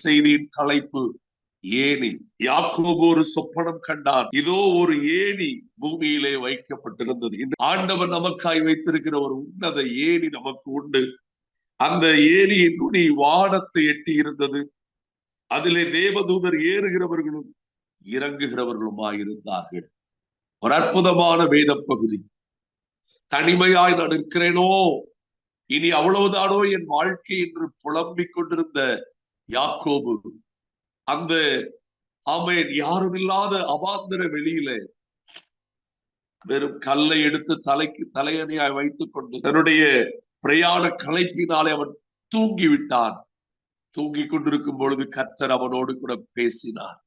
செய்தியின் தலைப்பு ஏணி. யாக்கோபு ஒரு சொப்பனம் கண்டான். இதோ ஒரு ஏணி பூமியிலே வைக்கப்பட்டிருந்தது. ஆண்டவர் நமக்காய் வைத்திருக்கிற ஒரு உன்னத ஏணி நமக்கு உண்டு. அந்த ஏணியின் நுனி வானத்தை எட்டி இருந்தது. அதிலே தேவதூதர் ஏறுகிறவர்களும் இறங்குகிறவர்களுமாயிருந்தார்கள். ஒரு அற்புதமான வேத பகுதி. தனிமையாய் நான் இருக்கிறேனோ, இனி அவ்வளவுதானோ என் வாழ்க்கை என்று புலம்பிக் கொண்டிருந்த யாக்கோபு அந்த ஆமென் யாரும் இல்லாத அவாந்தர வெளியில வெறும் கல்லை எடுத்து தலையணையாய் வைத்துக் கொண்டு தன்னுடைய பிரயாண களைப்பினாலே அவன் தூங்கிவிட்டான். தூங்கிக் கொண்டிருக்கும் பொழுது கர்த்தர் அவனோடு கூட பேசினார்.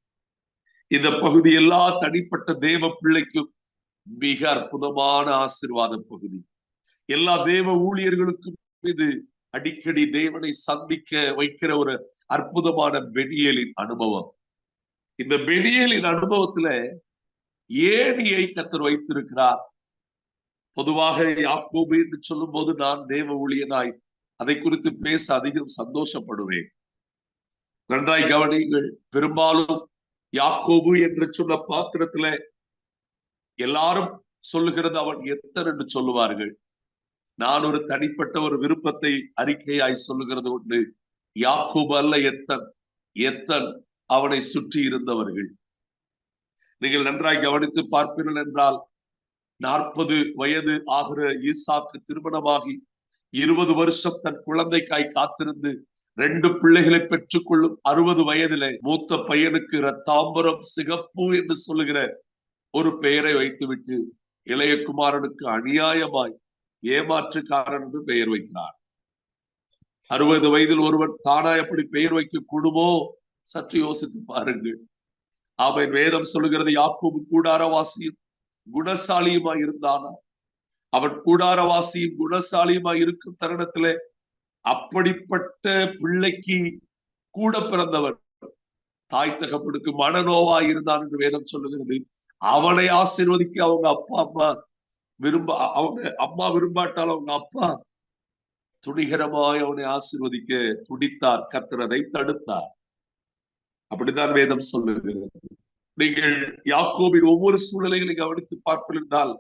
இந்த பகுதி எல்லா தனிப்பட்ட தேவ பிள்ளைக்கும் மிக அற்புதமான ஆசீர்வாத பகுதி. எல்லா தேவ ஊழியர்களுக்கும் இது அடிக்கடி தேவனை சந்திக்க வைக்கிற ஒரு அற்புதமான பெனியேலின் அனுபவம். இந்த பெனியேலின் அனுபவத்துல ஏணியை கர்த்தர் வைத்திருக்கிறார். பொதுவாக யாக்கோபு என்று சொல்லும் போது நான் தேவ ஊழியனாய் அதை குறித்து பேச அதிகம் சந்தோஷப்படுவேன். நன்றாய் கவனியுங்கள். பெரும்பாலும் யாக்கோபு என்று சொன்ன பாத்திரத்துல எல்லாரும் சொல்லுகிறது அவன் எத்தன் என்று சொல்லுவார்கள். நான் ஒரு தனிப்பட்ட ஒரு விருப்பத்தை அறிக்கையாய் சொல்லுகிறது உண்டு. யாக்கோபு அல்ல எத்தன். எத்தன் அவனை சுற்றி இருந்தவர்கள். நீங்கள் நன்றாய் கவனித்து பார்ப்பீர்கள் என்றால் 40 வயது ஆகிற ஈசாக்கு திருமணமாகி 20 வருஷம் தன் குழந்தைக்காய் காத்திருந்து 2 பிள்ளைகளை பெற்றுக் கொள்ளும் 60 வயதிலே மூத்த பையனுக்கு இரத்தாம்பரம் சிகப்பு என்று சொல்லுகிற ஒரு பெயரை வைத்துவிட்டு இளைய குமாரனுக்கு அநியாயமாய் ஏமாற்றுக்காரன் என்று பெயர் வைக்கிறார். 60 வயதில் ஒருவன் தானாய் அப்படி பெயர் வைக்க கூடுமோ? சற்று யோசித்து பாருங்கள். அவன் வேதம் சொல்லுகிறது யாக்கோபு கூடாரவாசியும் குணசாலியுமாய் இருந்தானா. அவன் கூடாரவாசியும் குணசாலியுமாய் இருக்கும் தருணத்திலே அப்படிப்பட்ட பிள்ளைக்கு கூட பிறந்தவன் தாய் தகப்பனுக்கு மனநோவாய் இருந்தான் என்று வேதம் சொல்லுகிறது. அவனை ஆசீர்வதிக்க அவங்க அம்மா விரும்பாட்டால் அவங்க அப்பா துணிகரமாய் அவனை ஆசீர்வதிக்க துடித்தார். கர்த்தர் அதை தடுத்தார். அப்படித்தான் வேதம் சொல்லுகிறது. நீங்கள் யாக்கோபின் ஒவ்வொரு சூழ்நிலைகளை கவனித்து பார்ப்பதால்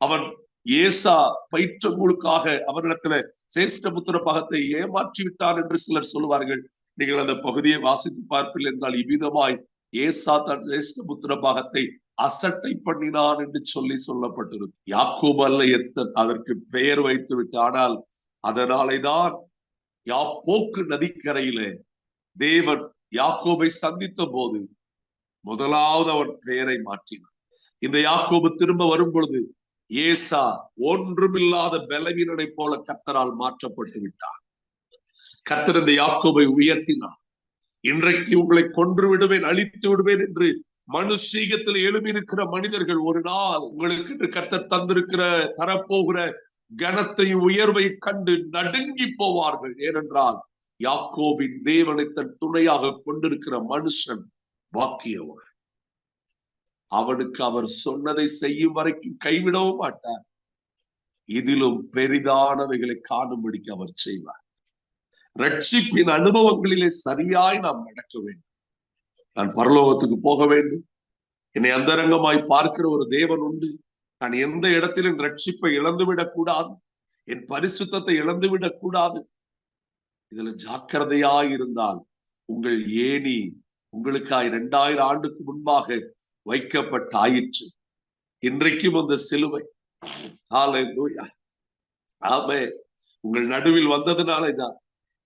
அவன் ஏசா பயிற்றங்களுக்காக அவனிடத்துல சேஷ்ட புத்திர பாகத்தை ஏமாற்றி விட்டான் என்று சிலர் சொல்லுவார்கள். நீங்கள் அந்த பகுதியை வாசித்து பார்ப்பீர்கள் என்றால் இவ்விதமாய் ஏசா தன் சேஷ்ட புத்திர பாகத்தை அசட்டை பண்ணினான் என்று சொல்லப்பட்டிருக்கு. யாக்கோபு அல்ல எத்தன், அதற்கு பெயர் வைத்து விட்டு. ஆனால் அதனாலேதான் யாப்போக்கு நதிக்கரையிலே தேவன் யாக்கோபை சந்தித்த போது முதலாவது அவன் பெயரை மாற்றினான். இந்த யாக்கோபு திரும்ப வரும் பொழுது ஏசா ஒன்றுமில்லாத பலவீனனை போல கர்த்தரால் மாற்றப்பட்டு விட்டான். கர்த்தர் இந்த யாக்கோபை உயர்த்தினார். இன்றைக்கு உங்களை கொன்று விடுவேன், அழித்து விடுவேன் என்று மனுஷீகத்தில் எழுப்பியிருக்கிற மனிதர்கள் ஒரு நாள் உங்களுக்கு கர்த்தர் தந்திருக்கிற தரப்போகிற கனத்தையும் உயர்வை கண்டு நடுங்கி போவார்கள். ஏனென்றால் யாக்கோபின் தேவனை தன் துணையாக கொண்டிருக்கிற மனுஷன் பாக்கியவன். அவனுக்கு அவர் சொன்னதை செய்யும் வரைக்கும் கைவிடவும் மாட்டார். இதிலும் பெரிதானவைகளை காணும்படிக்கு அவர் செய்வார். ரட்சிப்பின் அனுபவங்களிலே சரியாய் நாம் நடக்க வேண்டும். நான் பரலோகத்துக்கு போக வேண்டும். என்னை அந்தரங்கமாய் பார்க்கிற ஒரு தேவன் உண்டு. நான் எந்த இடத்திலும் ரட்சிப்பை இழந்துவிடக் கூடாது. என் பரிசுத்தத்தை இழந்துவிடக் கூடாது. இதுல ஜாக்கிரதையாய் இருந்தால் உங்கள் ஏணி உங்களுக்காய் 2000 ஆண்டுக்கு முன்பாக வைக்கப்பட்டாயிற்று. இன்றைக்கும் அந்த சிலுவை உங்கள் நடுவில் வந்ததுனாலேதான்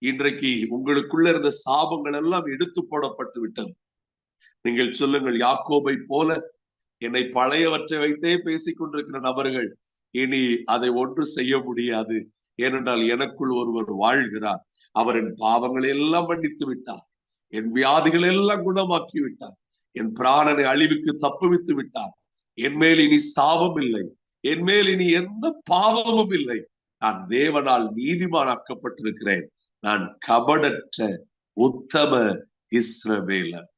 இன்றைக்கு உங்களுக்குள்ள இருந்த சாபங்கள் எல்லாம் எடுத்து போடப்பட்டு விட்டது. நீங்கள் சொல்லுங்கள், யாக்கோபை போல என்னை பழையவற்றை வைத்தே பேசிக் கொண்டிருக்கிற நபர்கள் இனி அதை ஒன்று செய்ய முடியாது. ஏனென்றால் எனக்குள் ஒருவர் வாழ்கிறார். அவர் என் பாவங்களை எல்லாம் மன்னித்து விட்டார். என் வியாதிகள் எல்லாம் குணமாக்கி விட்டார். என் பிராணனை அழிவுக்கு தப்புவித்து விட்டார். என் மேல் இனி சாபம் இல்லை. என் மேல் இனி எந்த பாவமும் இல்லை. நான் தேவனால் நீதிமானாக்கப்பட்டிருக்கிறேன். நான் கபடற்ற உத்தம இஸ்ரவேலன்.